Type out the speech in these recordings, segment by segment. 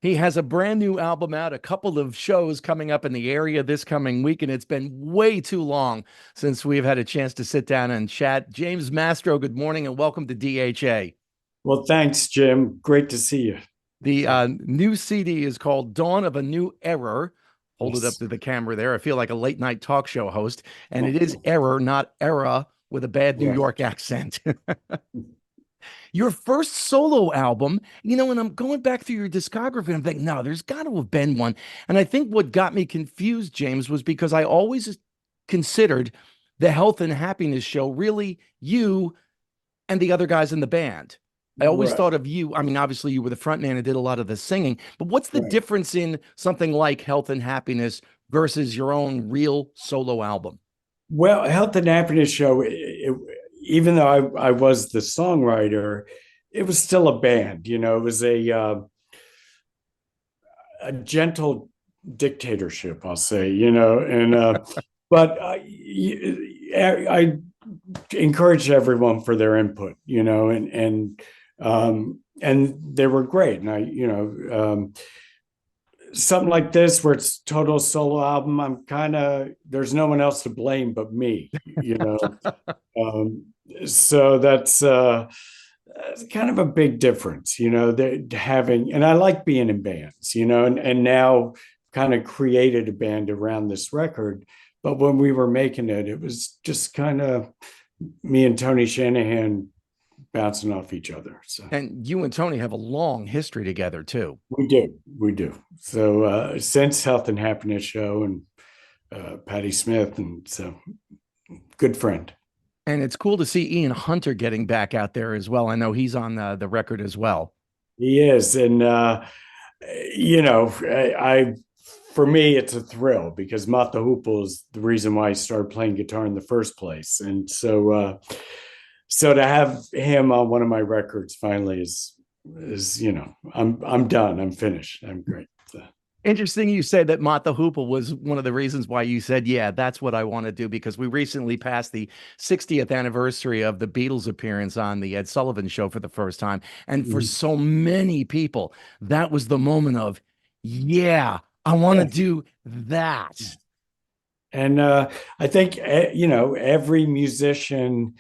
He has a brand new album out, a couple of shows coming up in the area this coming week, and it's been way too long since we've had a chance to sit down and chat. James Mastro, good morning and welcome to DHA. Well, thanks, Jim. Great to see you. The new CD is called Dawn of a New Error. Hold it up Yes. to the camera there. I feel like a late night talk show host, and it is error, not era, with a bad New Right. York accent. Your first solo album, when I'm going back through your discography, I'm thinking, no, there's got to have been one. And I think what got me confused, James, was because I always considered the Health and Happiness show really you and the other guys in the band. I always Right. thought of you. I mean, obviously, you were the front man and did a lot of the singing, but what's the Right. difference in something like Health and Happiness versus your own real solo album? Well, Health and Happiness Show, even though I was the songwriter, it was still a band. It was a gentle dictatorship, I'll say. But I encouraged everyone for their input. And they were great. And something like this where it's total solo album, I'm kind of there's no one else to blame but me. um, so that's kind of a big difference. Having, and I like being in bands, and now kind of created a band around this record. But when we were making it, it was just kind of me and Tony Shanahan bouncing off each other. So And you and Tony have a long history together, too. we do. So since Health and Happiness Show and Patti Smith, and so good friend. And it's cool to see Ian Hunter getting back out there as well. I know he's on the record as well. He is, and I for me it's a thrill because Mott the Hoople is the reason why I started playing guitar in the first place, and so to have him on one of my records finally is I'm done, I'm finished, I'm great. So, Interesting you say that Mott the Hoople was one of the reasons why you said, yeah, that's what I want to do, because we recently passed the 60th anniversary of the Beatles appearance on the Ed Sullivan Show for the first time. And for so many people, that was the moment of, yeah, I want to yeah. do that. And I think every musician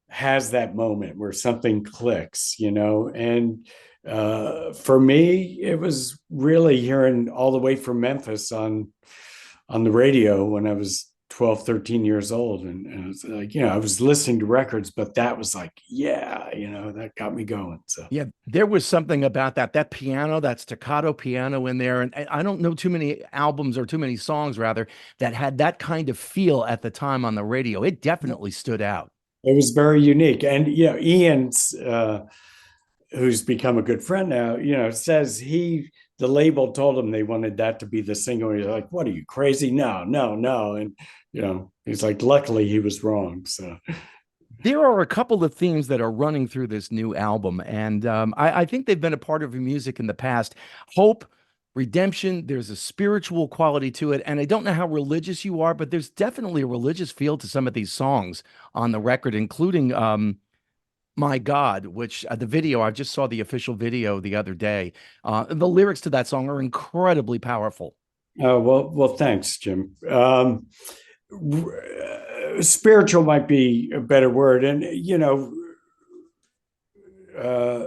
has that moment where something clicks. And for me, it was really hearing all the way from Memphis on the radio when I was 12, 13 years old. And it's like, I was listening to records, but that was like, yeah, that got me going. So Yeah, there was something about that piano, that staccato piano in there. And I don't know too many albums or too many songs, rather, that had that kind of feel at the time on the radio. It definitely stood out. it was very unique. And, Ian's, who's become a good friend now, says the label told him they wanted that to be the single. He's like, what are you, crazy? No, no, no. And, he's like, luckily he was wrong. So, There are a couple of themes that are running through this new album, and I think they've been a part of your music in the past. Hope, redemption, there's a spiritual quality to it. And I don't know how religious you are, but there's definitely a religious feel to some of these songs on the record, including My God, which the video, I just saw the official video the other day. The lyrics to that song are incredibly powerful. well, thanks, Jim. Spiritual might be a better word. And, uh,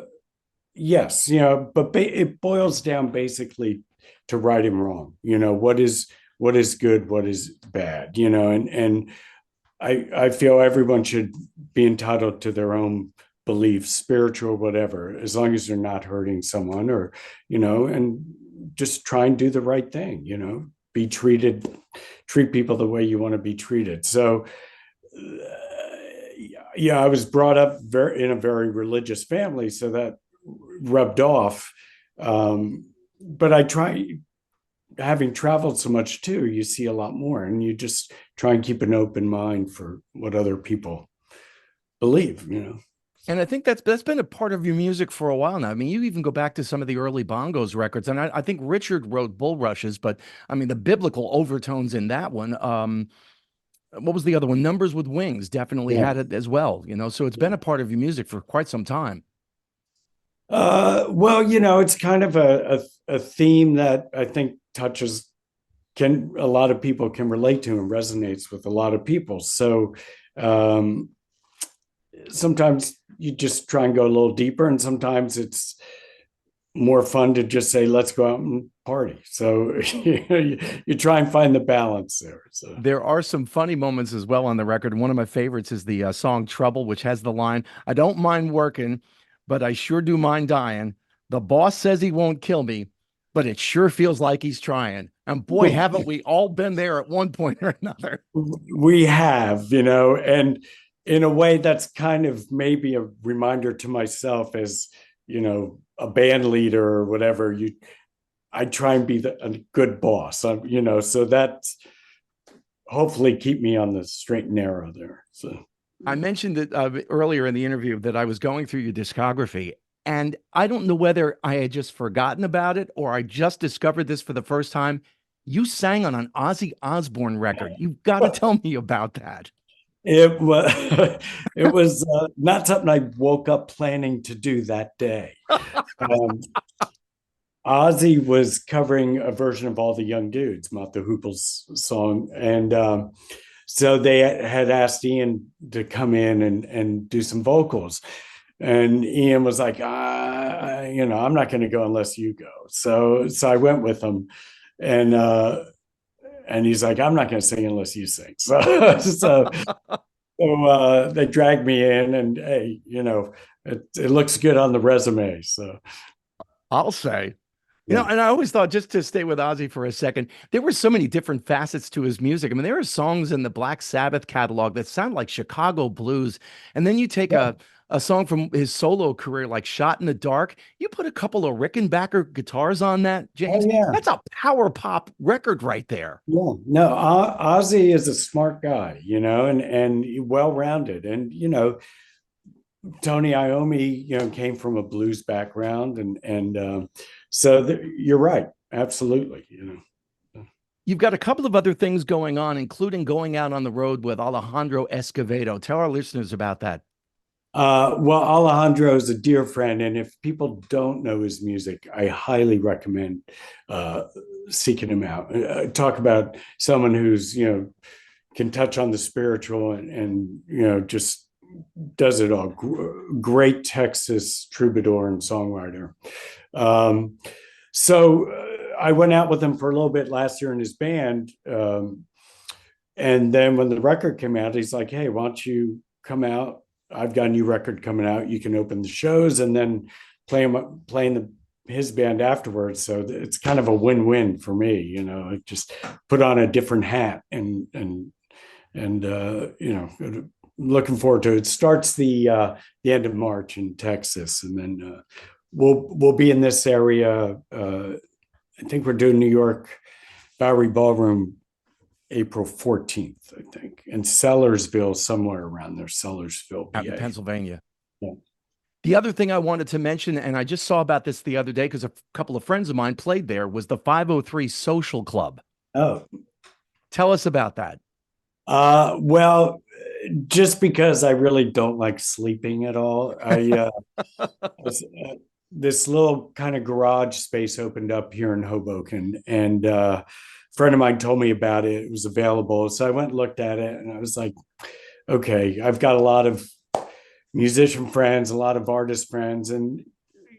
yes, but it boils down basically to right and wrong. What is good, what is bad. And I feel everyone should be entitled to their own beliefs, spiritual, whatever, as long as they're not hurting someone or and just try and do the right thing. Treat people the way you want to be treated. So yeah, I was brought up in a very religious family, so that rubbed off. But I try, having traveled so much too, you see a lot more, and you just try and keep an open mind for what other people believe. And I think that's been a part of your music for a while now. I mean, you even go back to some of the early Bongos records, and I think Richard wrote Bulrushes, but I mean the biblical overtones in that one. What was the other one? Numbers with Wings definitely Yeah. had it as well. So it's been a part of your music for quite some time. Well, it's kind of a theme that I think touches can a lot of people can relate to and resonates with a lot of people. So um, sometimes you just try and go a little deeper, and sometimes it's more fun to just say, let's go out and party. So you try and find the balance there. So There are some funny moments as well on the record. One of my favorites is the song Trouble, which has the line, I don't mind working, but I sure do mind dying. The boss says he won't kill me, but it sure feels like he's trying. And boy, haven't we all been there at one point or another. we have, and in a way that's kind of maybe a reminder to myself as, a band leader or whatever, I try and be a good boss, so that's hopefully keep me on the straight and narrow there. So I mentioned it earlier in the interview that I was going through your discography, and I don't know whether I had just forgotten about it or I just discovered this for the first time. You sang on an Ozzy Osbourne record. You've got to tell me about that. it was it was not something I woke up planning to do that day. Um, Ozzy was covering a version of All the Young Dudes, Mott the Hoople's song, and so they had asked Ian to come in and do some vocals, and Ian was like, I'm not going to go unless you go. So I went with him, and he's like, I'm not going to sing unless you sing. So they dragged me in, and hey, it looks good on the resume. So I'll say. yeah. And I always thought, just to stay with Ozzy for a second, there were so many different facets to his music. I mean, there are songs in the Black Sabbath catalog that sound like Chicago blues. And then you take a song from his solo career, like Shot in the Dark, you put a couple of Rickenbacker guitars on that, Oh James. yeah. That's a power pop record right there. Yeah, no, Ozzy is a smart guy, and well rounded, and Tony Iommi, came from a blues background, and so you're right, absolutely, You've got a couple of other things going on, including going out on the road with Alejandro Escovedo. Tell our listeners about that. Well, Alejandro is a dear friend, and if people don't know his music, I highly recommend uh, seeking him out. Talk about someone who's can touch on the spiritual and just does it all. Great Texas troubadour and songwriter. Um, so I went out with him for a little bit last year in his band. And then when the record came out, he's like, hey, why don't you come out? I've got a new record coming out. You can open the shows and then playing his band afterwards. So it's kind of a win-win for me. I just put on a different hat and looking forward to it. It starts the end of March in Texas, and then we'll be in this area. I think we're doing New York Bowery Ballroom April 14th, I think, and Sellersville, somewhere around there, Sellersville, Out in PA. Pennsylvania. Yeah. The other thing I wanted to mention, and I just saw about this the other day because a couple of friends of mine played there, was the 503 Social Club. Oh, Tell us about that. well, just because I really don't like sleeping at all, this little kind of garage space opened up here in Hoboken, and a friend of mine told me about it. It was available, so I went and looked at it, and I was like, okay, I've got a lot of musician friends, a lot of artist friends, and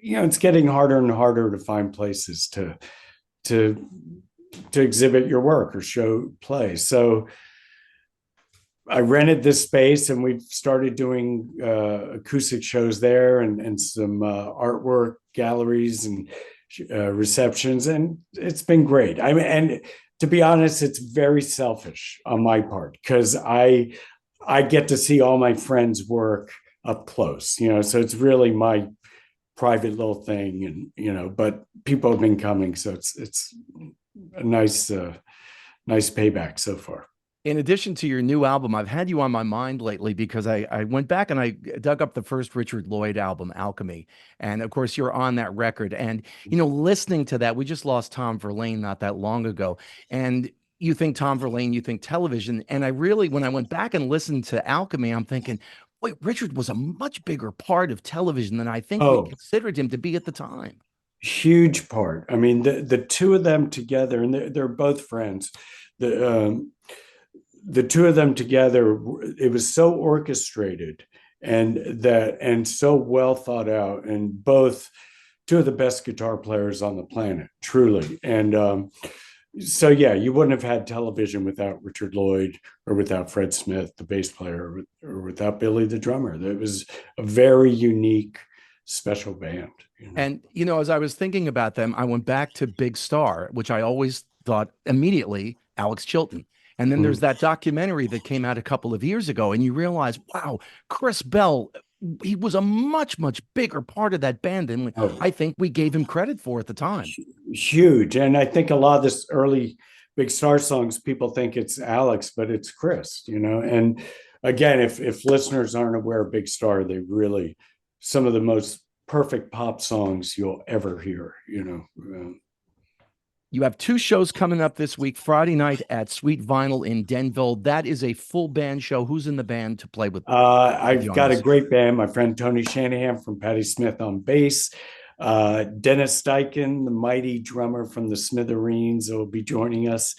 it's getting harder and harder to find places to exhibit your work or show play. So I rented this space, and we've started doing acoustic shows there, and some artwork galleries and receptions, and it's been great. I mean, and to be honest, it's very selfish on my part because I get to see all my friends' work up close, so it's really my private little thing, and but people have been coming, so it's a nice payback so far. In addition to your new album, I've had you on my mind lately because I went back and I dug up the first Richard Lloyd album, Alchemy. And of course, you're on that record. And, listening to that, we just lost Tom Verlaine not that long ago. And you think Tom Verlaine, you think television. And when I went back and listened to Alchemy, I'm thinking, Wait, Richard was a much bigger part of television than I think we Oh, considered him to be at the time. huge part. I mean, the two of them together, and they're both friends. The the two of them together, it was so orchestrated and so well thought out, and both two of the best guitar players on the planet, truly. And so yeah, you wouldn't have had television without Richard Lloyd or without Fred Smith, the bass player, or without Billy, the drummer. It was a very unique, special band. And, as I was thinking about them, I went back to Big Star, which I always thought immediately Alex Chilton. And then there's that documentary that came out a couple of years ago, and you realize, wow, Chris Bell, he was a much, much bigger part of that band than I think we gave him credit for at the time. Huge. And I think a lot of this early Big Star songs, people think it's Alex, but it's Chris, And again, if listeners aren't aware of Big Star, they really, some of the most perfect pop songs you'll ever hear, You have two shows coming up this week. Friday night at Sweet Vinyl in Denville. That is a full band show. Who's in the band to play with? I've got a great band. My friend Tony Shanahan from Patti Smith on bass. Dennis Steichen, the mighty drummer from the Smithereens, will be joining us.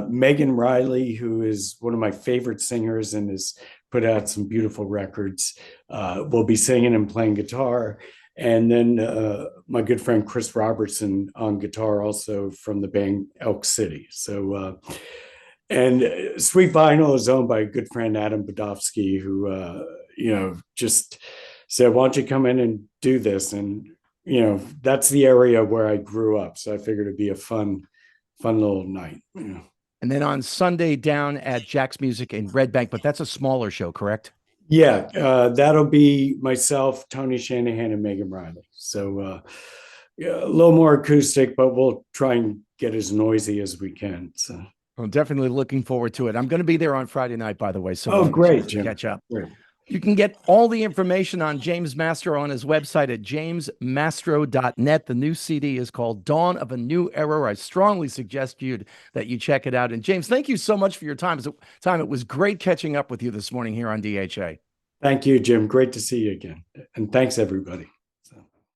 Megan Riley, who is one of my favorite singers and has put out some beautiful records, will be singing and playing guitar. And then my good friend Chris Robertson on guitar, also from the band Elk City. So, and Sweet Vinyl is owned by a good friend, Adam Badovsky, who, just said, why don't you come in and do this? And, that's the area where I grew up. So I figured it'd be a fun little night. And then on Sunday down at Jack's Music in Red Bank, but that's a smaller show, correct? Yeah, that'll be myself, Tony Shanahan, and Megan Riley. So yeah, a little more acoustic, but we'll try and get as noisy as we can. So I'm definitely looking forward to it. I'm going to be there on Friday night, by the way. So great, Jim. Catch up. Great. You can get all the information on James Mastro on his website at jamesmastro.net. The new CD is called Dawn of a New Era. I strongly suggest that you check it out. And James, thank you so much for your time. It was great catching up with you this morning here on DHA. Thank you, Jim. Great to see you again. And thanks, everybody.